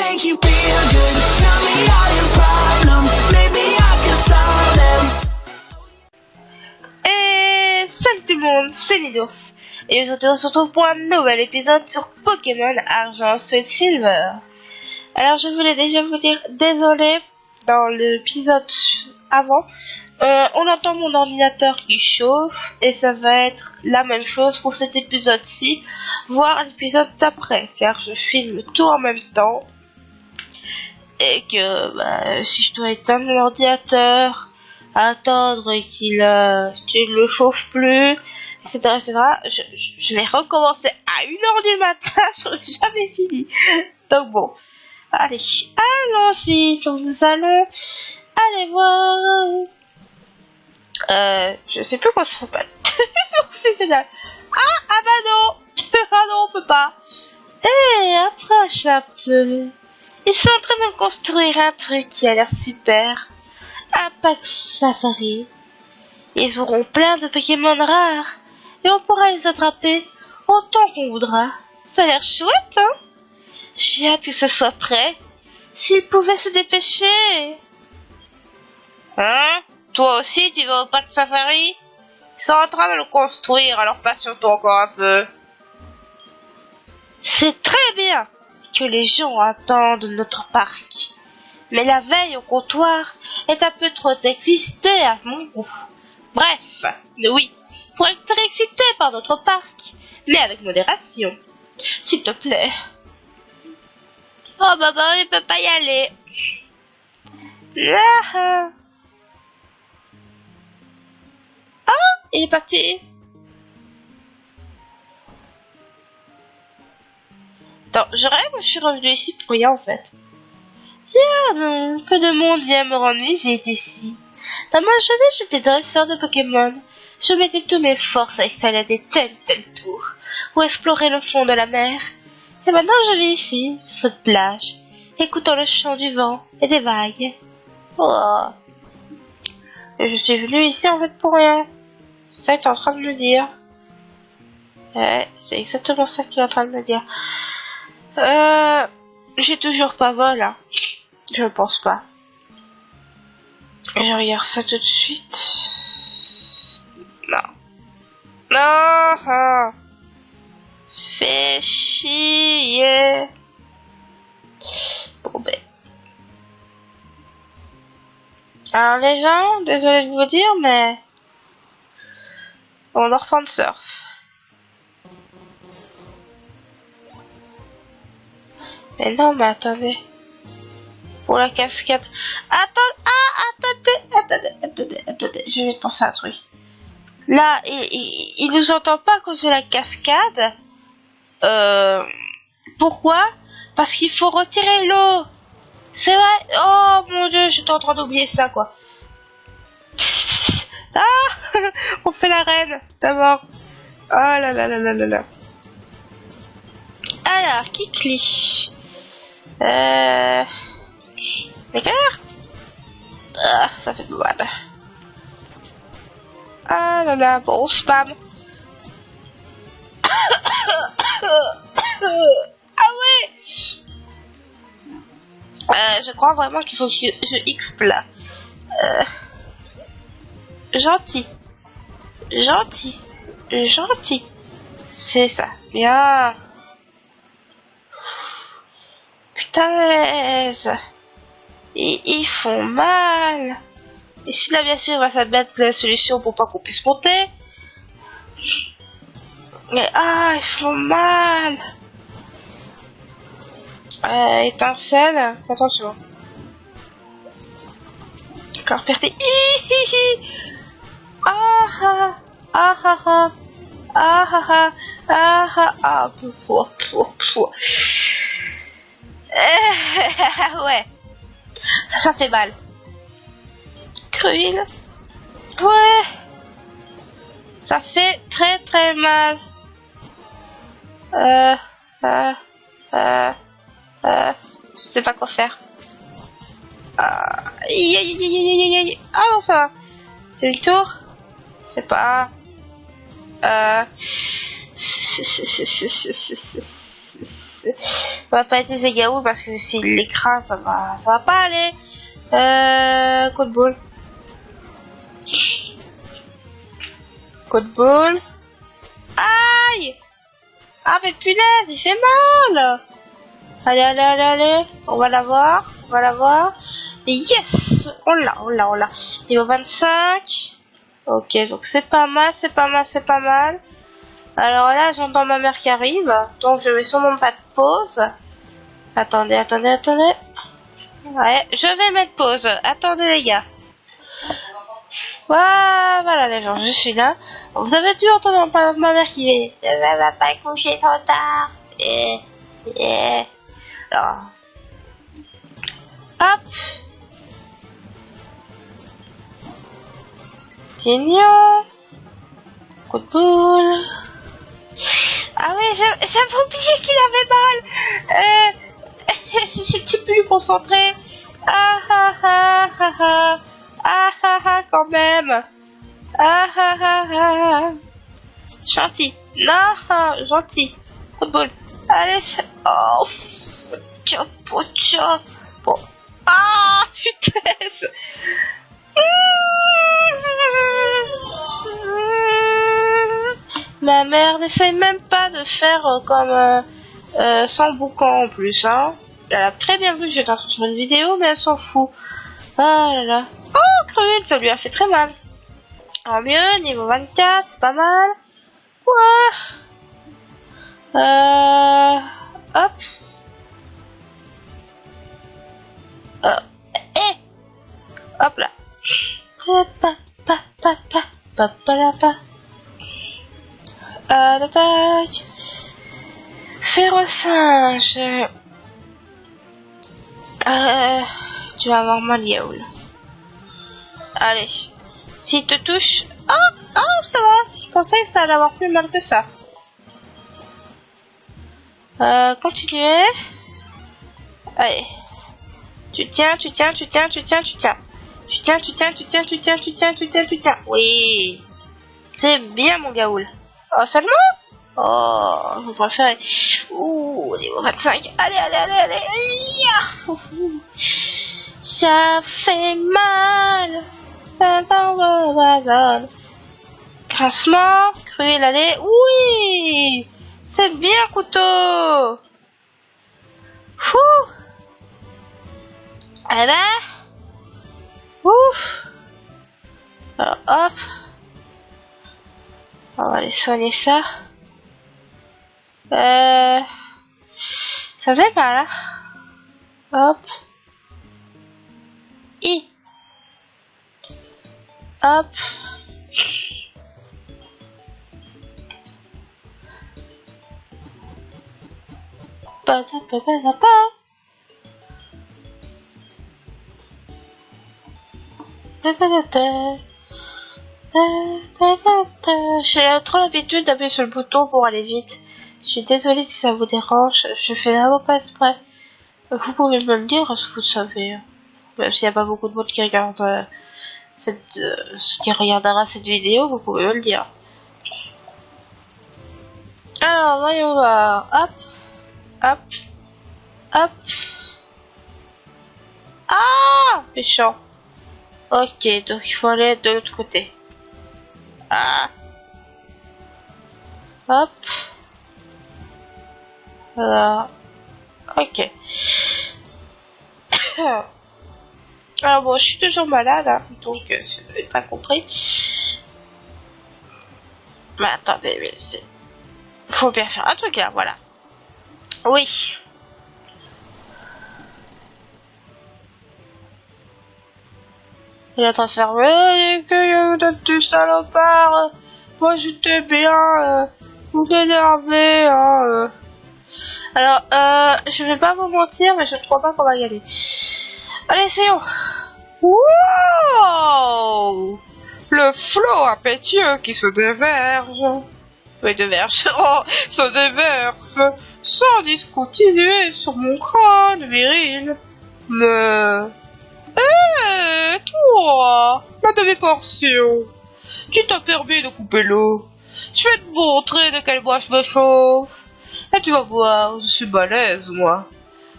make you feel good. Tell me all your problems, maybe I can solve them. Et salut tout le monde, c'est Lidos. Et aujourd'hui on se retrouve pour un nouvel épisode sur Pokémon Argent Soul Silver. Alors je voulais déjà vous dire désolé dans l'épisode avant. On entend mon ordinateur qui chauffe et ça va être la même chose pour cet épisode-ci, voire l'épisode d'après, car je filme tout en même temps et que si je dois éteindre mon ordinateur, attendre qu'il ne chauffe plus, etc., je vais recommencer à 1h du matin, j'aurais jamais fini. Donc bon, allez, allons-y, donc nous allons aller voir. Je sais plus quoi ça s'appelle. C'est génial. Ah bah non. Ah non, on peut pas. Approche un peu. Ils sont en train de construire un truc qui a l'air super. Un pack safari. Ils auront plein de Pokémon rares. Et on pourra les attraper autant qu'on voudra. Ça a l'air chouette, hein? J'ai hâte que ce soit prêt. S'ils pouvaient se dépêcher. Hein? Toi aussi, tu vas au parc safari? Ils sont en train de le construire, alors patiente-toi encore un peu. C'est très bien que les gens attendent notre parc. Mais la veille au comptoir est un peu trop excitée à mon goût. Bref, oui, pour être excité par notre parc, mais avec modération. S'il te plaît. Oh bah, il peut pas y aller. Là. Il est parti. Attends, je rêve ou je suis revenu ici pour rien en fait? Tiens, non, peu de monde vient me rendre visite ici. Dans ma jeunesse, j'étais dresseur de Pokémon. Je mettais toutes mes forces à escalader tel tour, ou explorer le fond de la mer. Et maintenant je vis ici, sur cette plage, écoutant le chant du vent et des vagues. Oh. Et je suis venu ici en fait pour rien. C'est ça que tu es en train de me dire. Ouais, c'est exactement ça que tu es en train de me dire. J'ai toujours pas vol, hein. Je pense pas. Je regarde ça tout de suite. Non. Non. Fais chier. Bon ben. Alors les gens, désolé de vous dire, mais on va reprendre surf. Mais non, mais attendez. Pour la cascade. Attendez. Je vais te penser à un truc. Là, il nous entend pas à cause de la cascade. Pourquoi? Parce qu'il faut retirer l'eau. C'est vrai. Oh mon dieu, j'étais en train d'oublier ça, quoi. Ah, on fait la reine, d'abord. Oh là là là là là là. Alors, qui cliche? Mais quelle heure? Ah, ça fait mal. Ah là là, bon, spam. Ah ouais. Je crois vraiment qu'il faut que je X là. Gentil. C'est ça. Bien. Putain. Ils font mal. Et si là, bien sûr, ça va être la solution pour pas qu'on puisse monter. Mais ils font mal. Étincelle. Attention. Encore perdu. Ouais. Ça fait mal. Cruel. Ouais. Ça fait très mal. Je sais pas quoi faire. Ah non, ça va. C'est le tour. Je sais pas. On va pas utiliser Gaoul parce que s'il l'écrase, ça va pas aller. Coup de boule. Coup de boule. Aïe! Ah mais punaise, il fait mal! Allez, allez, allez, allez. On va l'avoir. On va l'avoir. Yes! On l'a. Niveau 25. Ok, donc c'est pas mal, c'est pas mal, c'est pas mal. Alors là, j'entends ma mère qui arrive. Donc je vais sûrement pas de pause. Attendez, attendez, attendez. Ouais, je vais mettre pause. Attendez les gars. Voilà les gens, je suis là. Vous avez dû entendre ma mère qui dit ne va pas coucher trop tard. Alors, hop. Tignon. Coup de boule. Ah oui, j'avais oublié qu'il avait mal. J'étais plus concentré. Ah ah ah ah ah. Ah ah ah quand même. Ah ah ah ah. Gentil. Non, gentil. Coup de boule. Allez, oh. Chop, chop. Bon. Ah, putaise. Ma mère n'essaye même pas de faire comme sans boucan en plus, hein. Elle a très bien vu que j'étais sur une vidéo, mais elle s'en fout. Ah là là. Oh, crevé, ça lui a fait très mal. En mieux, niveau 24, c'est pas mal. Ouais. Hop. Hop là. Attaque. Férocinge. Tu vas avoir mal, Yaoul. Allez. S'il te touche... Oh, ça va. Je pensais que ça allait avoir plus mal que ça. Continuez. Allez. Tu tiens. Oui. C'est bien, mon Gaoul. Oh, seulement? Oh, vous préférez. Ouh, niveau 25. Allez. Ça fait mal. Grincement, cruel, allez. Oui. C'est bien, couteau. Ouh. Ah bah. Ouf. Alors, hop. On va aller soigner ça. Ça fait mal, hein. Hop. Hop. J'ai trop l'habitude d'appuyer sur le bouton pour aller vite. Je suis désolée si ça vous dérange, je fais vraiment pas exprès. Vous pouvez me le dire si vous le savez. Même s'il n'y a pas beaucoup de monde qui regarde qui regardera cette vidéo, vous pouvez me le dire. Alors, voyons voir. Hop. Ah, méchant. Ok, donc il faut aller de l'autre côté. Ah. Hop. Voilà. Ok. Alors bon, je suis toujours malade, hein, donc si vous n'avez pas compris. Mais attendez, mais c'est... Faut bien faire un truc là, voilà. Oui. Il est en train de faire que vous êtes des salopards. Moi j'étais bien. Vous énervez. Hein, Alors, je vais pas vous mentir, mais je ne crois pas qu'on va y aller. Allez, essayons. Wow! Le flot impétueux qui se déverse. Oui, se déverse sans discontinuer sur mon crâne viril. Mais... toi, ma demi-portion, tu t'as permis de couper l'eau. Je vais te montrer de quel bois je me chauffe. Ah, tu vas voir, je suis balèze, moi.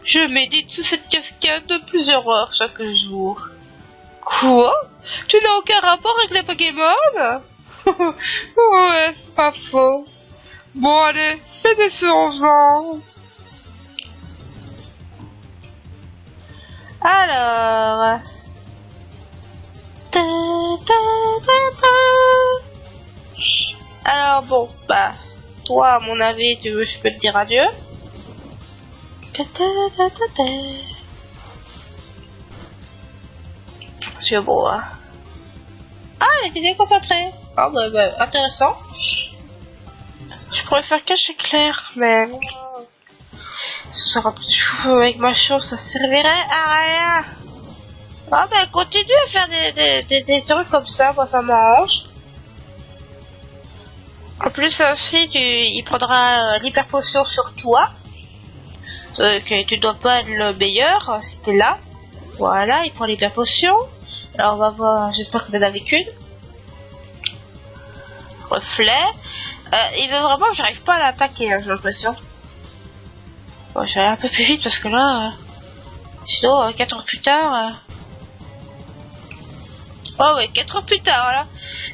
Je médite sous cette cascade de plusieurs heures chaque jour. Quoi? Tu n'as aucun rapport avec les Pokémon? Ouais, c'est pas faux. Bon, allez, fais des songeants. Alors... Ta, ta, ta, ta. Alors bon, bah... Toi, à mon avis, je peux te dire adieu. Ta, ta, ta, ta, ta. C'est beau, hein. Ah, elle était déconcentrée. Ah, bah, intéressant. Je pourrais faire cache éclair, mais... Ça sera plus chou avec ma chose, ça servirait à rien. Ah, bah, continue à faire des trucs comme ça, moi, ça m'arrange. En plus, ainsi, il prendra l'hyper potion sur toi. Que tu dois pas être le meilleur si t'es là. Voilà, il prend l'hyper potion. Alors on va voir, j'espère que t'en as avec une. Reflet. Il veut vraiment que j'arrive pas à l'attaquer, hein, j'ai l'impression. Bon, je vais aller un peu plus vite parce que là... sinon, 4 heures plus tard... Oh ouais, 4 heures plus tard, voilà.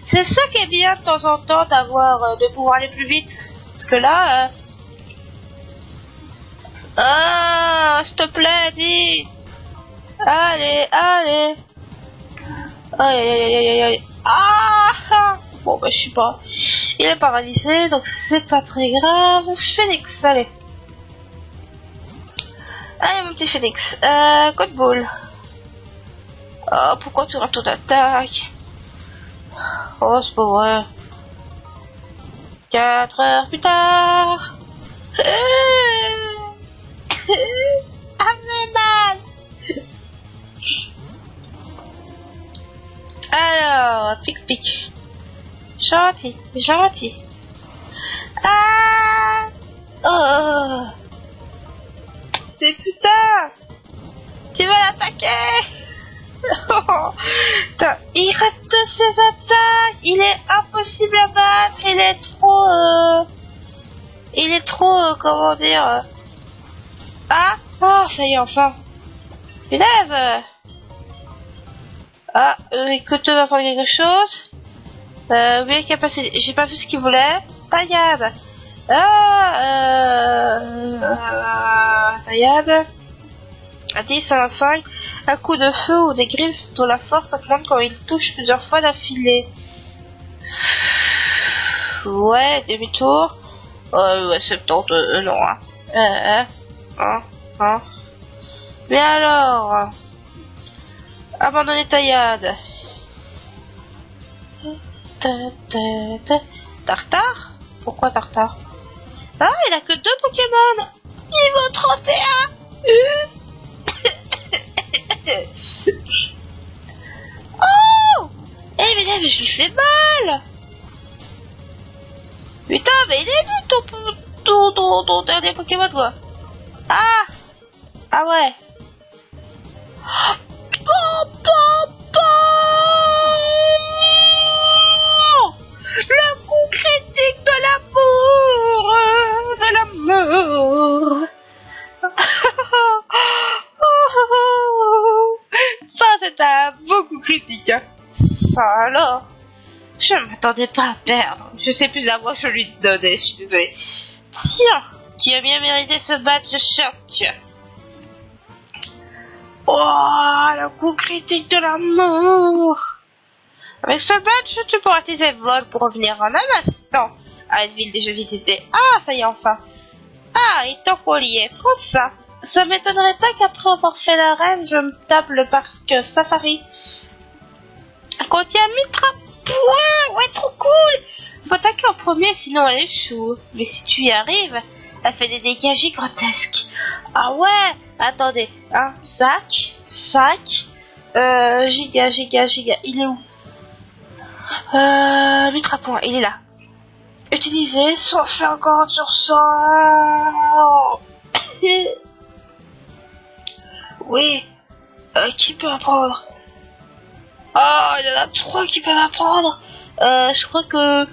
C'est ça qui est bien de temps en temps d'avoir... de pouvoir aller plus vite. Parce que là... Ah, s'il te plaît, dis. Allez, allez. Aïe, aïe, aïe, aïe, aïe. Ah! Bon, bah, je sais pas. Il est paralysé, donc c'est pas très grave. Phoenix, allez. Allez, mon petit Phoenix. Code ball. Oh, pourquoi tu rates ton attaque? Oh, c'est pas vrai. 4 heures plus tard. Ah, mais mal. Alors, pic-pic. Gentil, gentil. Ah! Oh! Mais putain! Tu vas l'attaquer! Putain, il rate de ses attaques! Il est impossible à battre! Il est trop, comment dire... Ah! Oh, ça y est, enfin! Punaise! Ah, écoute, va faire quelque chose. Oui, capacité. J'ai pas vu ce qu'il voulait. Taillade. Taillade. À 10, à la 5. Un coup de feu ou des griffes dont la force augmente quand il touche plusieurs fois d'affilée. Ouais, demi-tour. Ouais, 70, non, hein. Mais alors... Abandonner taillade. Tartare? Pourquoi Tartare? Ah, il a que 2 Pokémon. Niveau 31. Oh! Eh mais là, mais je lui fais mal. Putain, mais il est nul ton dernier Pokémon, quoi. Ah! Ah ouais. Le coup critique de l'amour. Ça, c'est un beau coup critique, hein. Ça alors, je ne m'attendais pas à perdre. Je sais plus à quoi je lui donnais, je suis désolée. Tiens, tu as bien mérité ce badge de choc. Oh, le coup critique de l'amour. Avec ce badge, tu pourras tes vols pour revenir en un instant à une ville déjà visitée. Ah, ça y est, enfin. Ah, et ton collier, prends ça. Ça m'étonnerait pas qu'après avoir fait la reine, je me tape le parc safari. Contient 1000 points. Ouais, trop cool. Faut attaquer en premier, sinon elle échoue. Mais si tu y arrives, elle fait des dégâts gigantesques. Ah ouais. Attendez, hein, sac, giga, il est où? 8 points, il est là. Utilisez 150 sur 100. Oui, qui peut apprendre? Oh, il y en a 3 qui peuvent apprendre. Je crois que...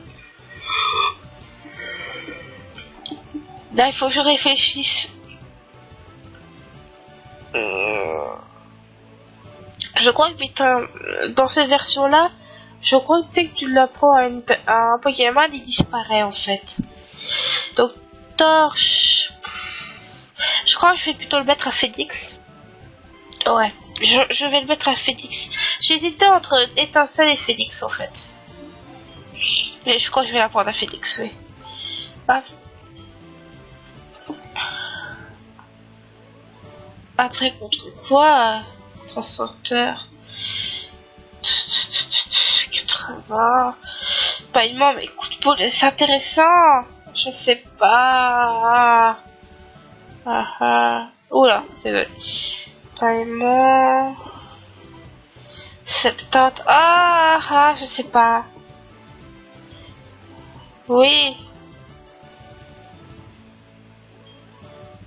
Là, il faut que je réfléchisse. Je crois que putain, dans cette version-là, je crois que dès que tu l'apprends à, à un Pokémon, il disparaît en fait. Donc, Torche. Je crois que je vais plutôt le mettre à Phoenix. Ouais, je vais le mettre à Phoenix. J'hésitais entre Étincelle et Phoenix en fait. Mais je crois que je vais la prendre à Phoenix, oui. Ah. Après, contre quoi Transporteur. 80. Paillement, mais coup de boule, c'est intéressant. Je sais pas. Oula, désolé. Paillement. 70. Je sais pas. Oui.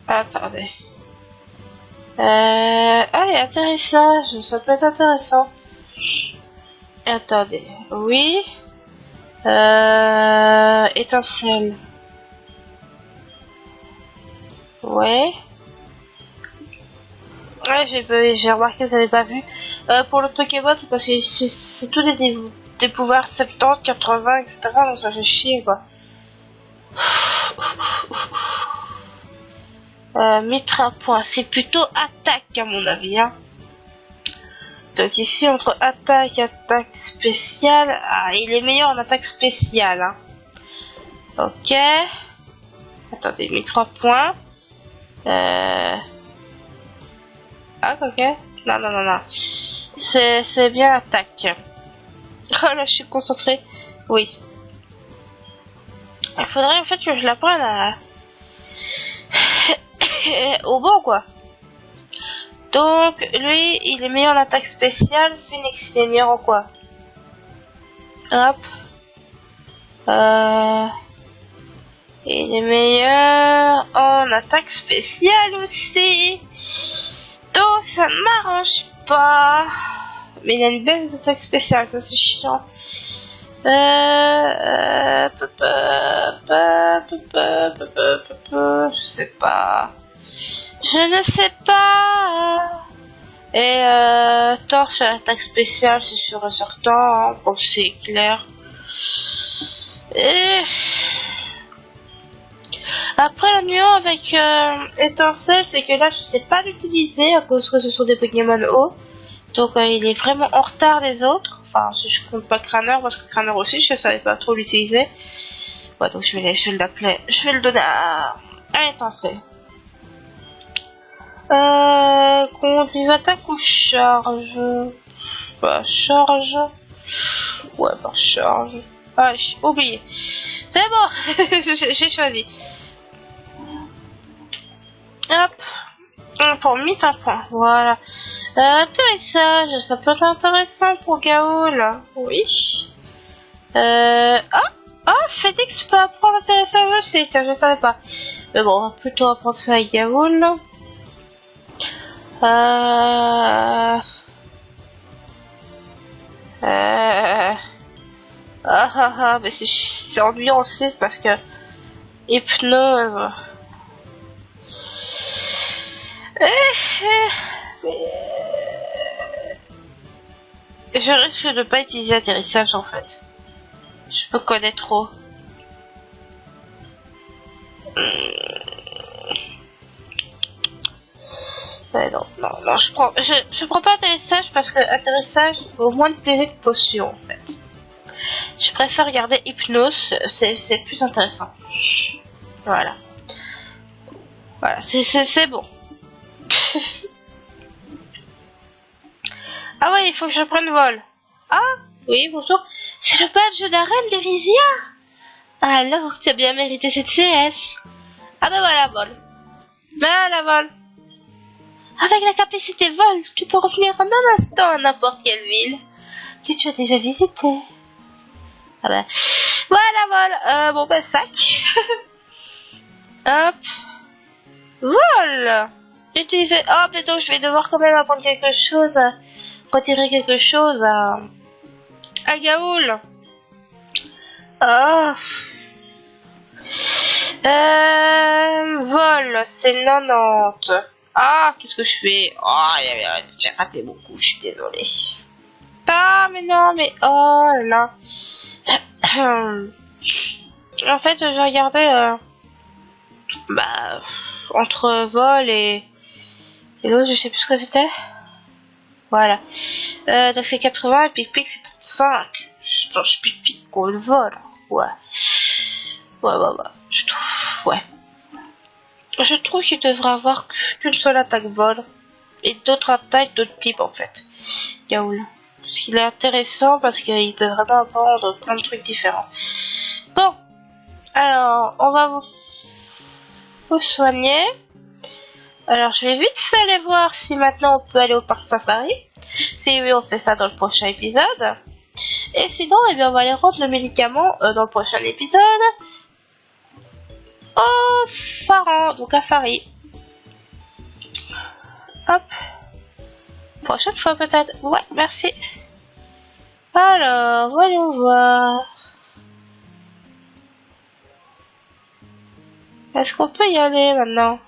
Attendez. Allez, atterrissage, ça peut être intéressant. Attendez, oui. Étincelle. Ouais. Ouais, j'ai remarqué que vous n'avez pas vu. Pour le Pokémon, c'est parce que c'est tous des pouvoirs 70, 80, etc. Donc ça fait chier, quoi. Mitra point, c'est plutôt attaque à mon avis, hein. Donc ici entre attaque et attaque spéciale, il est meilleur en attaque spéciale, hein. Ok. Attendez, mes 3 points. Ok. Non. C'est bien attaque. Oh là, je suis concentrée. Oui. Il faudrait en fait que je la prenne à... au bon, quoi. Donc, lui, il est meilleur en attaque spéciale. Phoenix, il est meilleur en quoi? Hop. Il est meilleur en attaque spéciale aussi. Donc, ça ne m'arrange pas. Mais il a une baisse d'attaque spéciale, ça c'est chiant. Je sais pas. Je ne sais pas. Et torche à attaque spéciale, c'est sûr et certain, comme c'est clair. Et après, la nuance avec étincelle, c'est que là, je sais pas l'utiliser à cause que ce sont des Pokémon hauts. Donc, il est vraiment en retard des autres. Enfin, si je compte pas Craneur, parce que Craneur aussi, je savais pas trop l'utiliser. Ouais, donc je vais l'appeler. Je vais le donner à étincelle. Conduit attaque ou charge? Bah, charge. Ouais, bah, charge. Allez, oublié. C'est bon, j'ai choisi. Hop. Pour 1000 points, voilà. Atterrissage, ça peut être intéressant pour Gaoul. Oui. Phoenix peut apprendre l'atterrissage aussi, je ne savais pas. Mais bon, on va plutôt apprendre ça à Gaoul. Mais c'est ennuyant aussi parce que hypnose. Je risque de pas utiliser atterrissage en fait. Je me connais trop. Ouais, non, je prends pas atterrissage parce que atterrissage vaut moins de PV que potion en fait. Je préfère garder hypnose, c'est plus intéressant. Voilà. Voilà, c'est bon. Ah ouais, il faut que je prenne vol. Ah, oui, bonjour. C'est le badge de la reine d'Erysia. Alors, tu as bien mérité cette CS. Ah ben voilà, vol. Voilà, vol. Avec la capacité vol, tu peux revenir en un instant à n'importe quelle ville que tu as déjà visité. Ah ben, voilà, vol. Bon ben, sac. Hop. Vol. Utiliser... Oh, mais donc je vais devoir quand même apprendre quelque chose, retirer quelque chose à Gaoul. Oh. Vol, c'est 90. Ah, qu'est-ce que je fais? Oh, j'ai raté beaucoup, je suis désolée. Ah, mais non, mais oh là là. En fait, j'ai regardé entre vol et l'autre, je sais plus ce que c'était. Voilà. Donc c'est 80 et pic-pic c'est 35. Je pic-pic qu'on le vole. Ouais. Ouais. Je trouve, ouais. Je trouve qu'il devrait avoir qu'une seule attaque vol. Et d'autres attaques d'autres types en fait. Yaoul. Parce qu'il est intéressant parce qu'il peut vraiment apprendre plein de trucs différents. Bon. Alors, on va vous soigner. Alors, je vais vite fait aller voir si maintenant on peut aller au parc safari. Si oui, on fait ça dans le prochain épisode. Et sinon, eh bien, on va aller rendre le médicament dans le prochain épisode. Au phare, donc à Fari. Hop. Prochaine fois peut-être. Ouais, merci. Alors, voyons voir. Est-ce qu'on peut y aller maintenant?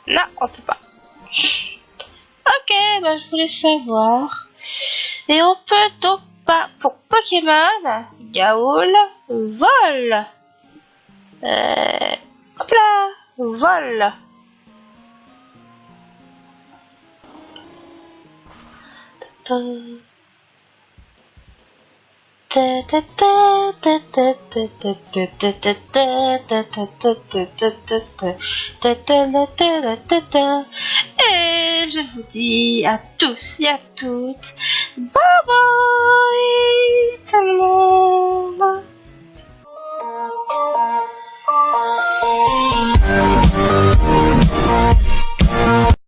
Non, on peut pas. Ok, bah je voulais savoir. Et on peut donc pas pour Pokémon Gaoul vol. Hop là, vol. Et je vous dis à tous et à toutes, bye bye tout le monde.